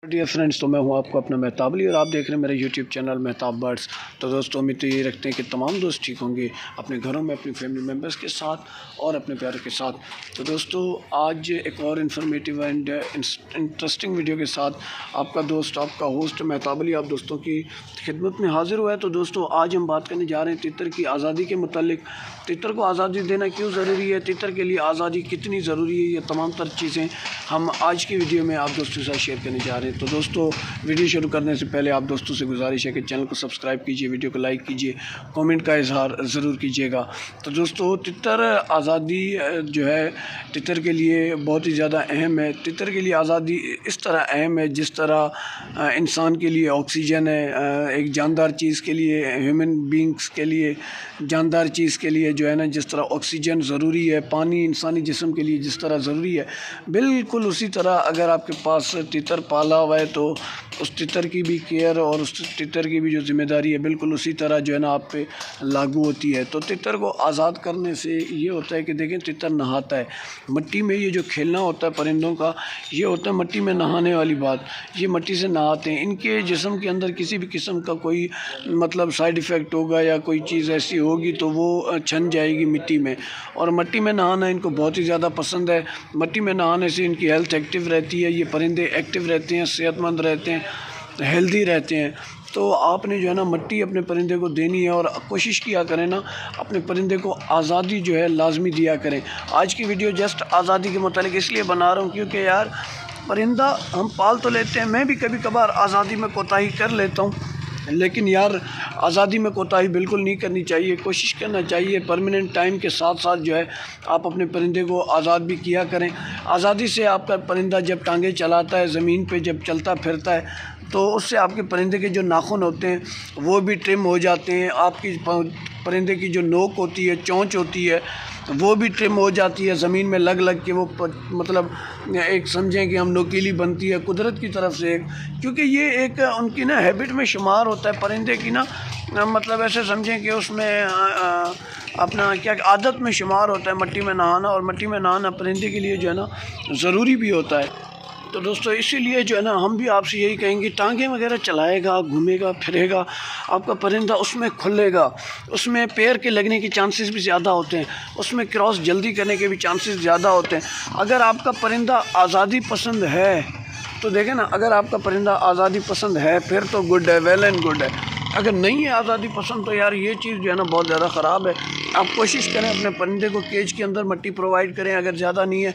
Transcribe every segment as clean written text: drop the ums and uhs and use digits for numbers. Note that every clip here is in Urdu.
ڈیئر فرینڈس، تو میں ہوں آپ کو اپنا مہتاب علی اور آپ دیکھ رہے ہیں میرے یوٹیوب چینل مہتاب برڈس۔ تو دوستوں، امید تو یہ رکھتے ہیں کہ تمام دوست ٹھیک ہوں گے اپنے گھروں میں اپنی فیملی ممبرس کے ساتھ اور اپنے پیاروں کے ساتھ۔ تو دوستوں، آج ایک اور انفارمیٹیو اینڈ انٹرسٹنگ ویڈیو کے ساتھ آپ کا دوست، آپ کا ہوسٹ مہتاب علی آپ دوستوں کی خدمت میں حاضر ہوا ہے۔ تو دوستوں، آج ہم بات کرنے جا رہے ہیں تتر کی آزادی کے متعلق۔ تتر کو آزادی دینا کیوں ضروری ہے، تتر کے لیے آزادی کتنی ضروری ہے، یہ تمام تر چیزیں ہم آج کی ویڈیو میں آپ دوستوں کے ساتھ شیئر کرنے جا رہے ہیں۔ تو دوستوں، ویڈیو شروع کرنے سے پہلے آپ دوستوں سے گزارش ہے کہ چینل کو سبسکرائب کیجئے، ویڈیو کو لائک کیجئے، کومنٹ کا اظہار ضرور کیجئے گا۔ تو دوستوں، تتر آزادی جو ہے تتر کے لیے بہت ہی زیادہ اہم ہے۔ تتر کے لیے آزادی اس طرح اہم ہے جس طرح انسان کے لیے آکسیجن ہے، ایک جاندار چیز کے لیے، ہیومن بینگس کے لیے، جاندار چیز کے لیے جو ہے نا، جس طرح آکسیجن ضروری ہے، پانی انسانی جسم کے لیے جس طرح ضروری ہے، بالکل اسی طرح اگر آپ کے پاس تتر پالا ہوا ہے تو اس تتر کی بھی کیئر اور اس تتر کی بھی جو ذمہ داری ہے بالکل اسی طرح جو ہے نا آپ پہ لاگو ہوتی ہے۔ تو تتر کو آزاد کرنے سے یہ ہوتا ہے کہ دیکھیں، تتر نہاتا ہے مٹی میں، یہ جو کھیلنا ہوتا ہے پرندوں کا، یہ ہوتا ہے مٹی میں نہانے والی بات۔ یہ مٹی سے نہاتے ہیں، ان کے جسم کے اندر کسی بھی قسم کا کوئی مطلب سائیڈ ایفیکٹ ہوگا یا کوئی چیز ایسی ہوگی تو وہ چھن جائے گی مٹی میں۔ اور مٹی میں نہانا ان کو بہت ہی زیادہ پسند ہے۔ مٹی میں نہانے سے ان کی ہیلتھ ایکٹیو رہتی ہے، یہ پرندے ایکٹیو رہتے ہیں، صحت مند رہتے ہیں، ہیلدی رہتے ہیں۔ تو آپ نے جو ہے نا مٹی اپنے پرندے کو دینی ہے اور کوشش کیا کریں نا اپنے پرندے کو آزادی جو ہے لازمی دیا کریں۔ آج کی ویڈیو جسٹ آزادی کے متعلق اس لیے بنا رہا ہوں کیونکہ یار پرندہ ہم پال تو لیتے ہیں، میں بھی کبھی کبھار آزادی میں کوتاہی کر لیتا ہوں، لیکن یار آزادی میں کوتاہی بالکل نہیں کرنی چاہیے۔ کوشش کرنا چاہیے پرماننٹ ٹائم کے ساتھ ساتھ جو ہے آپ اپنے پرندے کو آزاد بھی کیا کریں۔ آزادی سے آپ کا پرندہ جب ٹانگیں چلاتا ہے، زمین پہ جب چلتا پھرتا ہے، تو اس سے آپ کے پرندے کے جو ناخن ہوتے ہیں وہ بھی ٹرم ہو جاتے ہیں، آپ کی پرندے کی جو نوک ہوتی ہے، چونچ ہوتی ہے، وہ بھی ٹرم ہو جاتی ہے زمین میں لگ لگ کے، وہ مطلب ایک سمجھیں کہ ہم نوکیلی بنتی ہے قدرت کی طرف سے، کیونکہ یہ ایک ان کی نا ہیبٹ میں شمار ہوتا ہے پرندے کی نا، مطلب ایسے سمجھیں کہ اس میں اپنا کیا عادت میں شمار ہوتا ہے مٹی میں نہانا، اور مٹی میں نہانا پرندے کے لیے جو ہے نا ضروری بھی ہوتا ہے۔ تو دوستو، اسی لیے جو ہے نا ہم بھی آپ سے یہی کہیں گے، ٹانگیں وغیرہ چلائے گا، گھومے گا پھرے گا، آپ کا پرندہ اس میں کھلے گا، اس میں پیر کے لگنے کے چانسز بھی زیادہ ہوتے ہیں، اس میں کراس جلدی کرنے کے بھی چانسز زیادہ ہوتے ہیں۔ اگر آپ کا پرندہ آزادی پسند ہے تو دیکھیں نا، اگر آپ کا پرندہ آزادی پسند ہے پھر تو گڈ ہے، ویل اینڈ گڈ ہے۔ اگر نہیں ہے آزادی پسند تو یار یہ چیز جو ہے نا بہت زیادہ خراب ہے۔ آپ کوشش کریں اپنے پرندے کو کیج کے اندر مٹی پرووائڈ کریں، اگر زیادہ نہیں ہے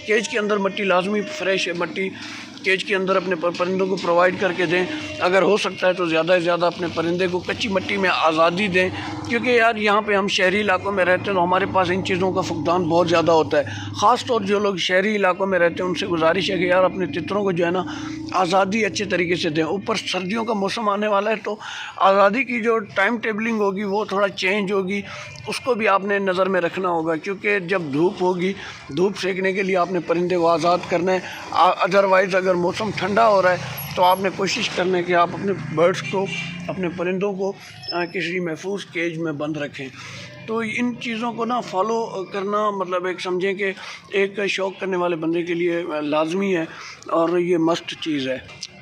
کیج کے اندر مٹی لازمی، فریش ہے مٹی کیج کے اندر اپنے پرندوں کو پرووائڈ کر کے دیں۔ اگر ہو سکتا ہے تو زیادہ سے زیادہ اپنے پرندے کو کچی مٹی میں آزادی دیں، کیونکہ یار یہاں پہ ہم شہری علاقوں میں رہتے ہیں تو ہمارے پاس ان چیزوں کا فقدان بہت زیادہ ہوتا ہے۔ خاص طور جو لوگ شہری علاقوں میں رہتے ہیں ان سے گزارش ہے کہ یار اپنے تتروں کو جو ہے نا آزادی اچھے طریقے سے دیں۔ اوپر سردیوں کا موسم آنے والا ہے تو آزادی کی جو ٹائم ٹیبلنگ ہوگی وہ تھوڑا چینج ہوگی، اس کو بھی آپ نے نظر میں رکھنا ہوگا، کیونکہ جب دھوپ ہوگی، دھوپ سیکنے کے لیے آپ نے پرندے کو آزاد کرنا ہے۔ ادروائز اگر موسم ٹھنڈا ہو رہا ہے تو آپ نے کوشش کرنا ہے کہ آپ اپنے برڈس کو، اپنے پرندوں کو کسی محفوظ کیج میں بند رکھیں۔ تو ان چیزوں کو نا فالو کرنا مطلب ایک سمجھیں کہ ایک شوق کرنے والے بندے کے لیے لازمی ہے اور یہ مسٹ چیز ہے۔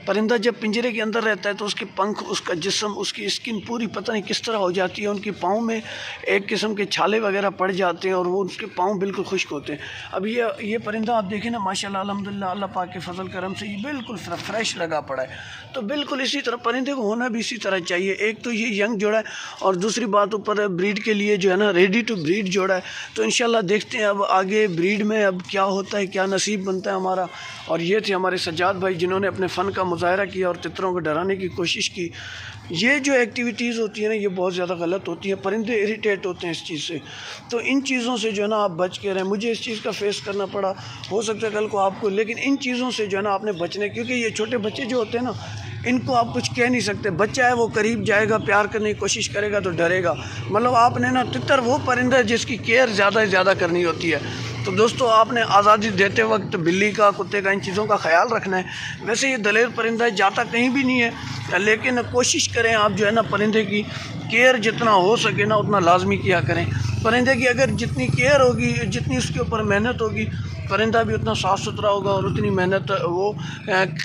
پرندہ جب پنجرے کے اندر رہتا ہے تو اس کے پنکھ، اس کا جسم، اس کی اسکن پوری پتہ نہیں کس طرح ہو جاتی ہے، ان کے پاؤں میں ایک قسم کے چھالے وغیرہ پڑ جاتے ہیں اور وہ اس کے پاؤں بالکل خشک ہوتے ہیں۔ اب یہ پرندہ آپ دیکھیں نا، ماشاءاللہ الحمدللہ، اللہ پاک کے فضل کرم سے یہ بالکل فریش لگا پڑا ہے۔ تو بالکل اسی طرح پرندے کو ہونا بھی اسی طرح چاہیے۔ ایک تو یہ ینگ جوڑا ہے اور دوسری بات اوپر بریڈ کے لیے جو ہے نا ریڈی ٹو بریڈ جوڑا ہے۔ تو انشاءاللہ دیکھتے ہیں اب آگے بریڈ میں اب کیا ہوتا ہے، کیا نصیب بنتا ہے ہمارا۔ اور یہ تھے ہمارے سجاد بھائی جنہوں نے اپنے فن کا مظاہرہ کیا اور تتروں کو ڈرانے کی کوشش کی۔ یہ جو ایکٹیویٹیز ہوتی ہیں نا یہ بہت زیادہ غلط ہوتی ہیں، پرندے اریٹیٹ ہوتے ہیں اس چیز سے۔ تو ان چیزوں سے جو ہے نا آپ بچ کے رہیں۔ مجھے اس چیز کا فیس کرنا پڑا، ہو سکتا ہے کل کو آپ کو، لیکن ان چیزوں سے جو ہے نا آپ نے بچنے، کیونکہ یہ چھوٹے بچے جو ہوتے ہیں نا ان کو آپ کچھ کہہ نہیں سکتے۔ بچہ ہے وہ قریب جائے گا، پیار کرنے کی کوشش کرے گا تو ڈرے گا۔ مطلب آپ نے نا تتر وہ پرندہ ہے جس کی کیئر زیادہ سے زیادہ کرنی ہوتی ہے۔ تو دوستو، آپ نے آزادی دیتے وقت بلی کا، کتے کا، ان چیزوں کا خیال رکھنا ہے۔ ویسے یہ دلیر پرندہ ہے، جاتا کہیں بھی نہیں ہے، لیکن کوشش کریں آپ جو ہے نا پرندے کی کیئر جتنا ہو سکے نا اتنا لازمی کیا کریں۔ پرندے کی اگر جتنی کیئر ہوگی، جتنی اس کے اوپر محنت ہوگی، پرندہ بھی اتنا صاف ستھرا ہوگا اور اتنی محنت وہ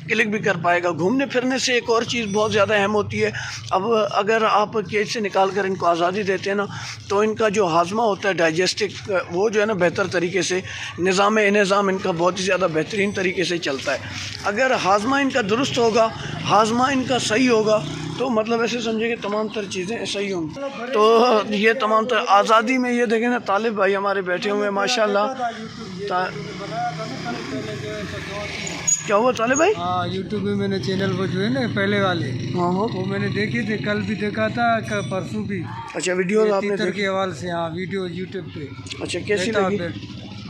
کلک بھی کر پائے گا۔ گھومنے پھرنے سے ایک اور چیز بہت زیادہ اہم ہوتی ہے۔ اب اگر آپ کیج سے نکال کر ان کو آزادی دیتے ہیں نا، تو ان کا جو ہاضمہ ہوتا ہے ڈائجسٹک، وہ جو ہے نا بہتر طریقے سے نظام انہضام ان کا بہت ہی زیادہ بہترین طریقے سے چلتا ہے۔ اگر ہاضمہ ان کا درست ہوگا، ہاضمہ ان کا صحیح ہوگا، تو مطلب ایسے سمجھے کہ تمام تر چیزیں صحیح ہوں گی۔ تو یہ تمام تر آزادی میں یہ دیکھیں نا، طالب بھائی ہمارے بیٹھے ہوئے ہیں ماشاء اللہ۔ کیا ہوا طالب بھائی؟ ہاں، یوٹیوب میں میں نے چینل وہ جو ہے نا پہلے والے، وہ میں نے دیکھے تھے، کل بھی دیکھا تھا، پرسوں بھی۔ اچھا، ویڈیوز آپ نے تیتر دیکھی؟ کے حوالے سے، ہاں ویڈیو یوٹیوب پہ۔ اچھا، کیسی لگی؟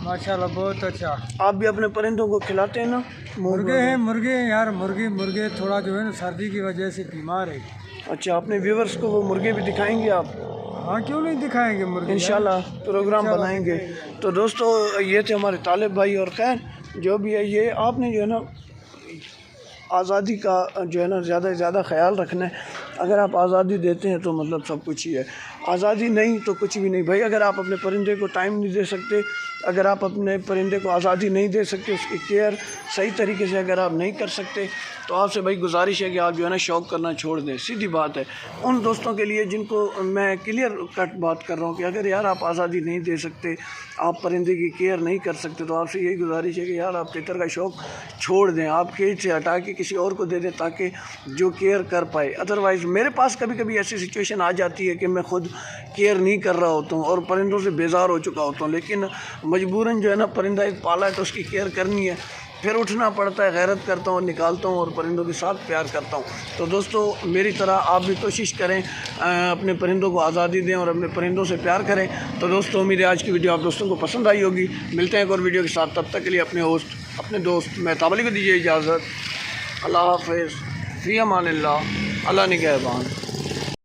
ماشاء اللہ بہت اچھا۔ آپ بھی اپنے پرندوں کو کھلاتے ہیں نا؟ مرغے ہیں، مرغے ہیں یار، مرغے تھوڑا جو ہے نا سردی کی وجہ سے بیمار ہے۔ اچھا، اپنے ویورز کو وہ مرغے بھی دکھائیں گے آپ؟ ہاں، کیوں نہیں دکھائیں گے مرغے، انشاءاللہ پروگرام بنائیں گے۔ تو دوستو، یہ تھے ہمارے طالب بھائی، اور خیر جو بھی ہے، یہ آپ نے جو ہے نا آزادی کا جو ہے نا زیادہ سے زیادہ خیال رکھنا ہے۔ اگر آپ آزادی دیتے ہیں تو مطلب سب کچھ ہی ہے، آزادی نہیں تو کچھ بھی نہیں بھائی۔ اگر آپ اپنے پرندے کو ٹائم نہیں دے سکتے، اگر آپ اپنے پرندے کو آزادی نہیں دے سکتے، اس کی کیئر صحیح طریقے سے اگر آپ نہیں کر سکتے، تو آپ سے بھائی گزارش ہے کہ آپ جو ہے نا شوق کرنا چھوڑ دیں، سیدھی بات ہے۔ ان دوستوں کے لیے جن کو میں کلیئر کٹ بات کر رہا ہوں کہ اگر یار آپ آزادی نہیں دے سکتے، آپ پرندے کی کیئر نہیں کر سکتے، تو آپ سے یہی گزارش ہے کہ یار آپ تیتر کا شوق چھوڑ دیں، آپ کیج سے ہٹا کے کسی اور کو دے دیں تاکہ جو کیئر کر پائے۔ ادروائز میرے پاس کبھی کبھی ایسی سچویشن آ جاتی ہے کہ میں خود کیئر نہیں کر رہا ہوتا ہوں اور پرندوں سے بیزار ہو چکا ہوتا ہوں، لیکن مجبوراً جو ہے نا پرندہ ایک پالا ہے تو اس کی کیئر کرنی ہے، پھر اٹھنا پڑتا ہے، غیرت کرتا ہوں، نکالتا ہوں اور پرندوں کے ساتھ پیار کرتا ہوں۔ تو دوستو، میری طرح آپ بھی کوشش کریں، اپنے پرندوں کو آزادی دیں اور اپنے پرندوں سے پیار کریں۔ تو دوستو، امید ہے آج کی ویڈیو آپ دوستوں کو پسند آئی ہوگی۔ ملتے ہیں ایک اور ویڈیو کے ساتھ، تب تک کے لیے اپنے دوست مہتاب علی کو دیجیے اجازت۔ اللہ حافظ، فی امان اللہ، اللہ نگہبان۔